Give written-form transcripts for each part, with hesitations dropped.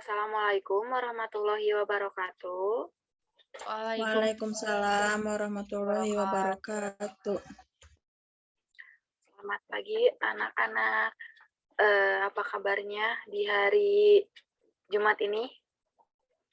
Assalamualaikum warahmatullahi wabarakatuh. Waalaikumsalam warahmatullahi wabarakatuh. Selamat pagi anak-anak. Apa kabarnya di hari Jumat ini?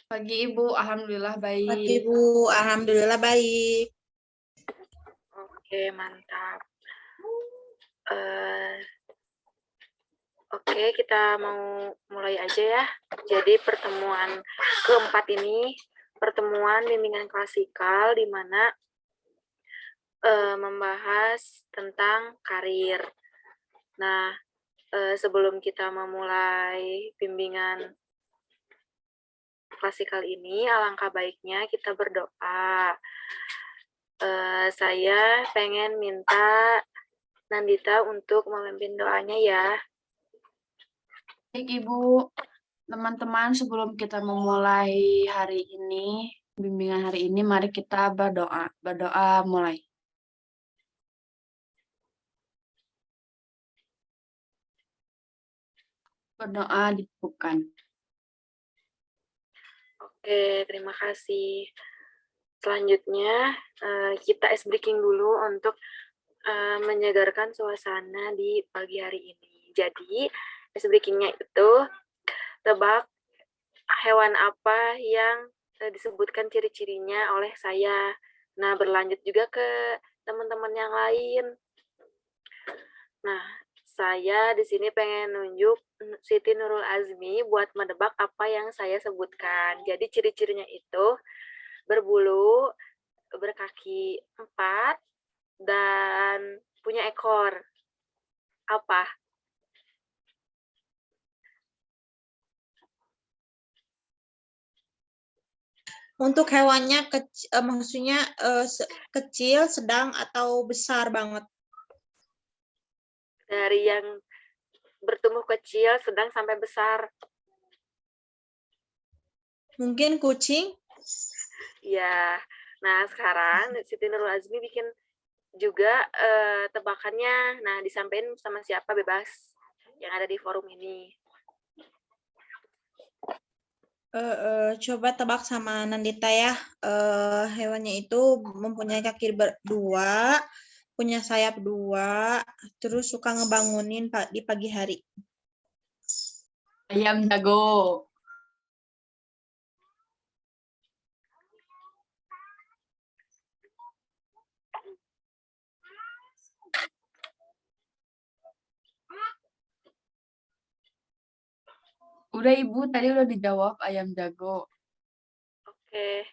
Pagi Ibu, alhamdulillah baik. Pagi Bu, alhamdulillah baik. Oke, mantap. Oke, kita mau mulai aja ya. Jadi pertemuan keempat ini pertemuan bimbingan klasikal di mana membahas tentang karir. Nah, sebelum kita memulai bimbingan klasikal ini, alangkah baiknya kita berdoa. Saya pengen minta Nandita untuk memimpin doanya ya. Baik Ibu, teman-teman sebelum kita memulai hari ini, bimbingan hari ini, mari kita berdoa. Berdoa mulai. Berdoa dibukukan. Oke, terima kasih. Selanjutnya, kita ice breaking dulu untuk menyegarkan suasana di pagi hari ini. Jadi, ice breaking-nya itu tebak hewan apa yang disebutkan ciri-cirinya oleh saya. Nah, berlanjut juga ke teman-teman yang lain. Nah, saya di sini pengen nunjuk Siti Nurul Azmi buat menebak apa yang saya sebutkan. Jadi ciri-cirinya itu berbulu, berkaki 4, dan punya ekor. Apa? Untuk hewannya maksudnya kecil, sedang, atau besar banget? Dari yang bertumbuh kecil, sedang, sampai besar. Mungkin kucing? Ya. Nah, sekarang Siti Nurul Azmi bikin juga tebakannya. Nah, disampaikan sama siapa bebas yang ada di forum ini. Coba tebak sama Nandita ya. Hewannya itu mempunyai kaki berdua, punya sayap 2, terus suka ngebangunin di pagi hari. Ayam jago. Udah Ibu, tadi udah dijawab ayam jago. Oke.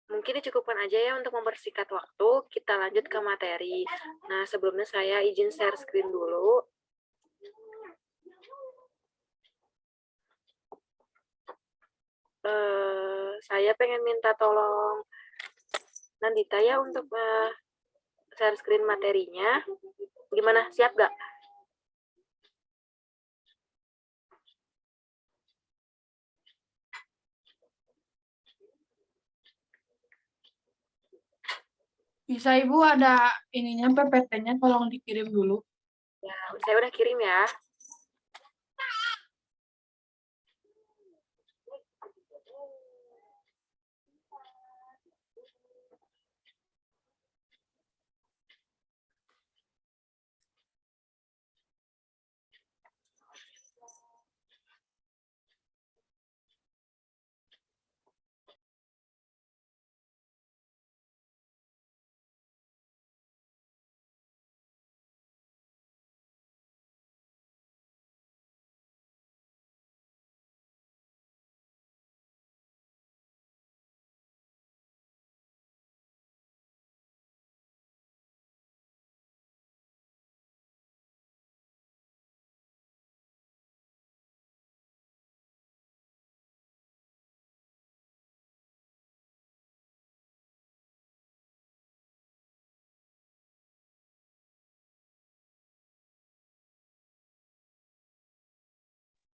Mungkin dicukupkan aja ya untuk mempersingkat waktu. Kita lanjut ke materi. Nah, sebelumnya saya izin share screen dulu. Saya pengen minta tolong Nandita ya untuk share screen materinya. Gimana? Siap gak? Bisa Ibu, ada ininya PPT-nya, tolong dikirim dulu. Ya, saya udah kirim ya.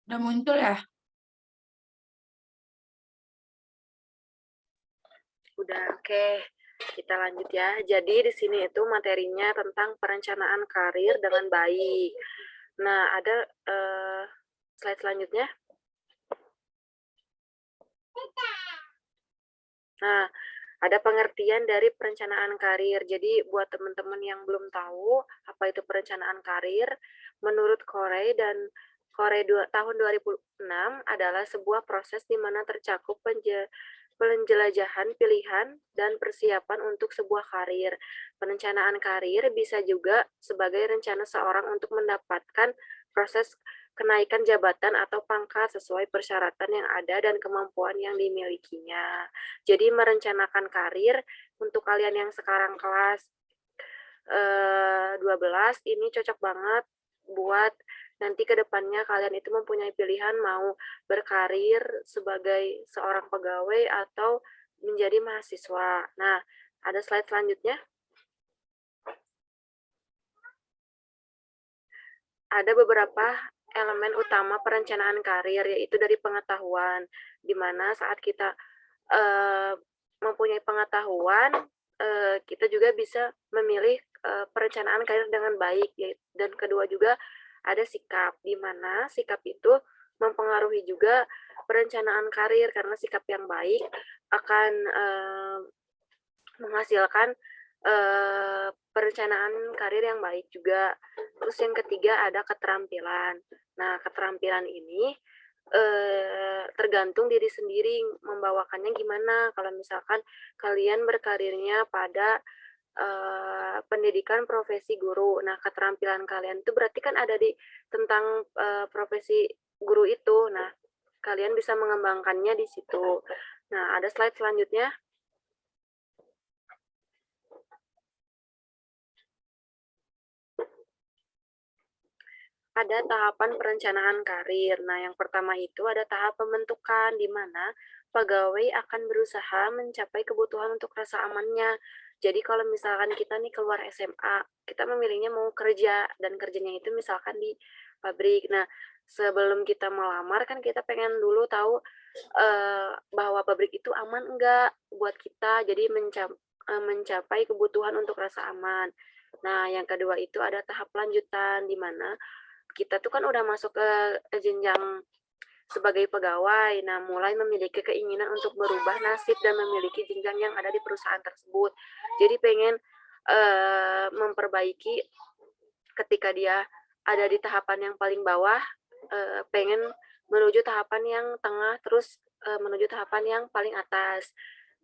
Udah muncul ya? Udah, oke. Kita lanjut ya. Jadi di sini itu materinya tentang perencanaan karir dengan baik. Nah, ada slide selanjutnya. Nah, ada pengertian dari perencanaan karir. Jadi buat teman-teman yang belum tahu apa itu perencanaan karir, menurut Corey dan tahun 2006 adalah sebuah proses di mana tercakup penjelajahan pilihan dan persiapan untuk sebuah karir. Perencanaan karir bisa juga sebagai rencana seorang untuk mendapatkan proses kenaikan jabatan atau pangkat sesuai persyaratan yang ada dan kemampuan yang dimilikinya. Jadi merencanakan karir untuk kalian yang sekarang kelas 12 ini cocok banget buat nanti ke depannya kalian itu mempunyai pilihan mau berkarir sebagai seorang pegawai atau menjadi mahasiswa. Nah, ada slide selanjutnya. Ada beberapa elemen utama perencanaan karir, yaitu dari pengetahuan, di mana saat kita mempunyai pengetahuan, kita juga bisa memilih perencanaan karir dengan baik. Dan kedua juga ada sikap, di mana sikap itu mempengaruhi juga perencanaan karir, karena sikap yang baik akan menghasilkan perencanaan karir yang baik juga. Terus yang ketiga ada keterampilan. Nah, keterampilan ini tergantung diri sendiri membawakannya gimana. Kalau misalkan kalian berkarirnya pada pendidikan profesi guru. Nah, keterampilan kalian itu berarti kan ada di tentang profesi guru itu. Nah, kalian bisa mengembangkannya di situ. Nah, ada slide selanjutnya. Ada tahapan perencanaan karir. Nah, yang pertama itu ada tahap pembentukan, di mana pegawai akan berusaha mencapai kebutuhan untuk rasa amannya. Jadi kalau misalkan kita nih keluar SMA, kita memilihnya mau kerja, dan kerjanya itu misalkan di pabrik. Nah, sebelum kita melamar kan kita pengen dulu tahu bahwa pabrik itu aman enggak buat kita, jadi mencapai kebutuhan untuk rasa aman. Nah, yang kedua itu ada tahap lanjutan, di mana kita tuh kan udah masuk ke jenjang sebagai pegawai, nah mulai memiliki keinginan untuk berubah nasib dan memiliki jenjang yang ada di perusahaan tersebut. Jadi pengen memperbaiki ketika dia ada di tahapan yang paling bawah, pengen menuju tahapan yang tengah, terus menuju tahapan yang paling atas.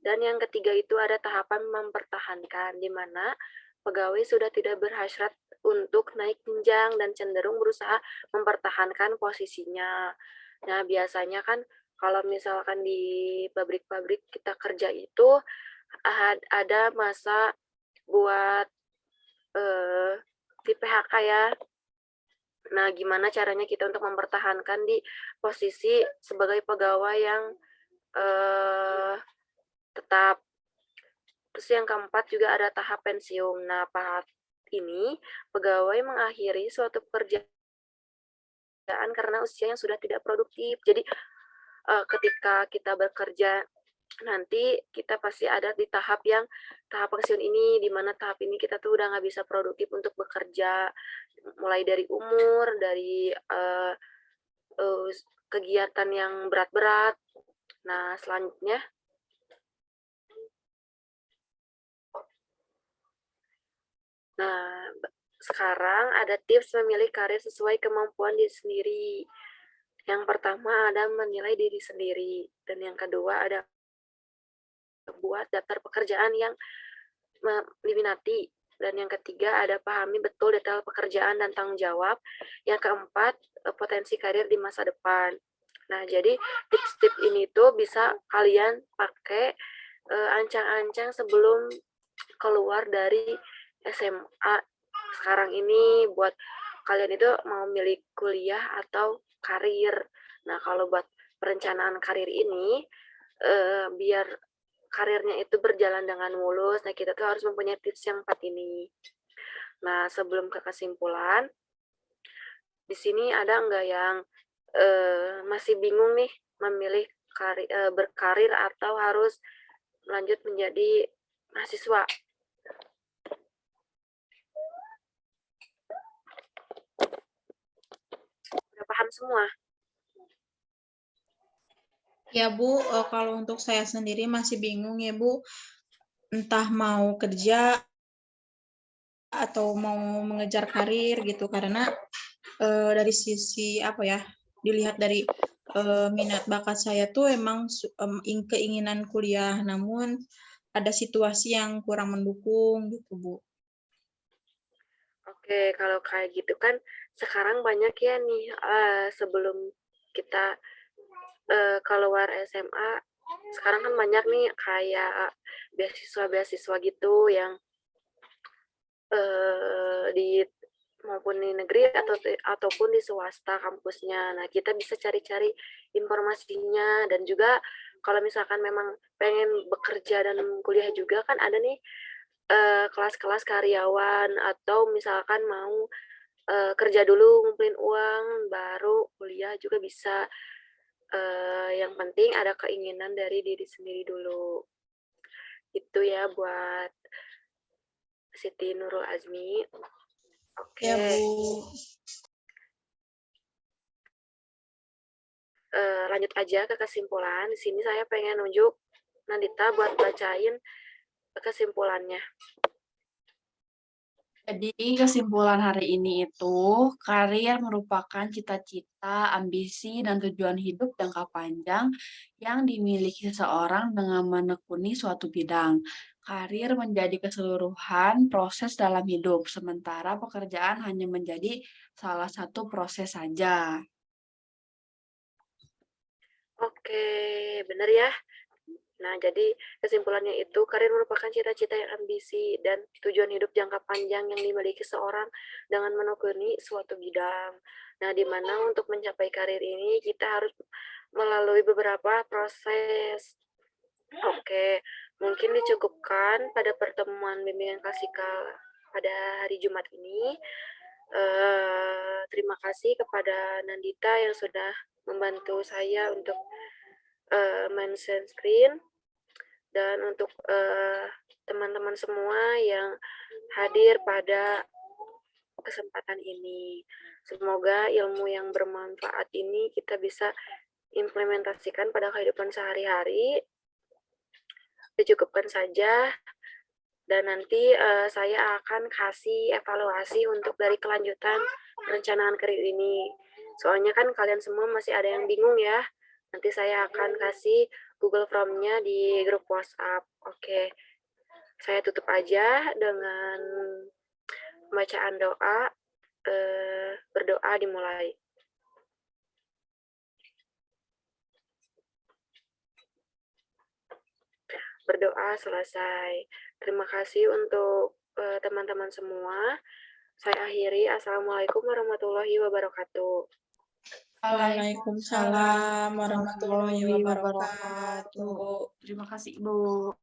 Dan yang ketiga itu ada tahapan mempertahankan, di mana pegawai sudah tidak berhasrat untuk naik jenjang dan cenderung berusaha mempertahankan posisinya. Nah, biasanya kan kalau misalkan di pabrik-pabrik kita kerja itu ada masa buat di PHK ya. Nah, gimana caranya kita untuk mempertahankan di posisi sebagai pegawai yang tetap. Terus yang keempat juga ada tahap pensiun. Nah, tahap ini pegawai mengakhiri suatu pekerjaan karena usia yang sudah tidak produktif. Jadi ketika kita bekerja nanti kita pasti ada di tahap pensiun ini, di mana tahap ini kita tuh udah nggak bisa produktif untuk bekerja, mulai dari umur, dari kegiatan yang berat-berat. Nah, selanjutnya Nah, sekarang ada tips memilih karir sesuai kemampuan diri sendiri. Yang pertama ada menilai diri sendiri, dan yang kedua ada buat daftar pekerjaan yang diminati, dan yang ketiga ada pahami betul detail pekerjaan dan tanggung jawab. Yang keempat, potensi karir di masa depan. Nah, jadi tips-tips ini tuh bisa kalian pakai ancang-ancang sebelum keluar dari SMA sekarang ini, buat kalian itu mau milih kuliah atau karir. Nah, kalau buat perencanaan karir ini, biar karirnya itu berjalan dengan mulus, nah kita tuh harus mempunyai tips yang 4 ini. Nah, sebelum ke kesimpulan, di sini ada nggak yang masih bingung nih memilih berkarir atau harus lanjut menjadi mahasiswa? Udah paham semua? Ya Bu, kalau untuk saya sendiri masih bingung ya Bu, entah mau kerja atau mau mengejar karir gitu, karena dari sisi apa ya, dilihat dari minat bakat saya tuh emang keinginan kuliah, namun ada situasi yang kurang mendukung gitu Bu. Oke, kalau kayak gitu kan sekarang banyak ya nih, sebelum kita keluar SMA, sekarang kan banyak nih kayak beasiswa-beasiswa gitu yang di maupun di negeri ataupun di swasta kampusnya. Nah, kita bisa cari-cari informasinya, dan juga kalau misalkan memang pengen bekerja dan kuliah juga kan ada nih kelas-kelas karyawan, atau misalkan mau kerja dulu ngumpulin uang baru kuliah juga bisa. Yang penting ada keinginan dari diri sendiri dulu. Itu ya buat Siti Nurul Azmi. Ya Oke. Bu. Lanjut aja ke kesimpulan. Di sini saya pengen nunjuk Nandita buat bacain kesimpulannya. Jadi kesimpulan hari ini itu, karir merupakan cita-cita, ambisi, dan tujuan hidup jangka panjang yang dimiliki seseorang dengan menekuni suatu bidang. Karir menjadi keseluruhan proses dalam hidup, sementara pekerjaan hanya menjadi salah satu proses saja. Oke, benar ya. Nah, jadi kesimpulannya itu karir merupakan cita-cita yang ambisi dan tujuan hidup jangka panjang yang dimiliki seorang dengan menekuni suatu bidang. Nah, di mana untuk mencapai karir ini kita harus melalui beberapa proses. Oke, mungkin dicukupkan pada pertemuan bimbingan klasika pada hari Jumat ini. Terima kasih kepada Nandita yang sudah membantu saya untuk mention screen, dan untuk teman-teman semua yang hadir pada kesempatan ini. Semoga ilmu yang bermanfaat ini kita bisa implementasikan pada kehidupan sehari-hari. Dicukupkan saja, dan nanti saya akan kasih evaluasi untuk dari kelanjutan perencanaan karir ini. Soalnya kan kalian semua masih ada yang bingung ya. Nanti saya akan kasih Google Form-nya di grup WhatsApp. Oke, saya tutup aja dengan pembacaan doa. Berdoa dimulai. Berdoa selesai. Terima kasih untuk teman-teman semua. Saya akhiri. Assalamualaikum warahmatullahi wabarakatuh. Waalaikumsalam warahmatullahi wabarakatuh. Terima kasih, Ibu.